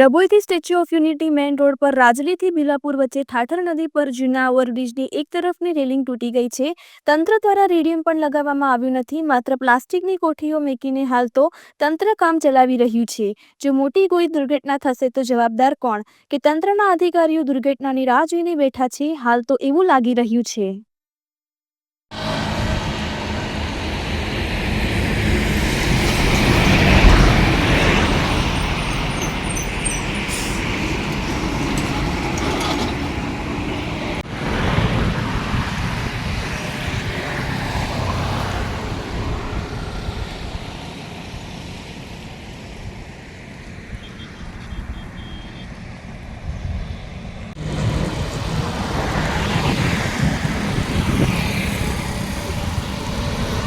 ડભોઈથી statue of unity main road પર રાજલીથી બિલાપુર વચ્ચે ઠાઠર નદી પર જૂના ઓવરબ્રિજની એક તરફની રેલિંગ તૂટી ગઈ છે. તંત્ર દ્વારા રેડિયમ પણ લગાવવામાં આવ્યું નથી, માત્ર પ્લાસ્ટિકની કોઠીઓ મૂકીને હાલ તો તંત્ર કામ ચલાવી રહ્યું છે. જો મોટી કોઈ દુર્ઘટના થશે તો જવાબદાર કોણ? કે તંત્રના અધિકારીઓ દુર્ઘટનાની રાહ જોઈને બેઠા છે? હાલ તો એવું લાગી રહ્યું છે.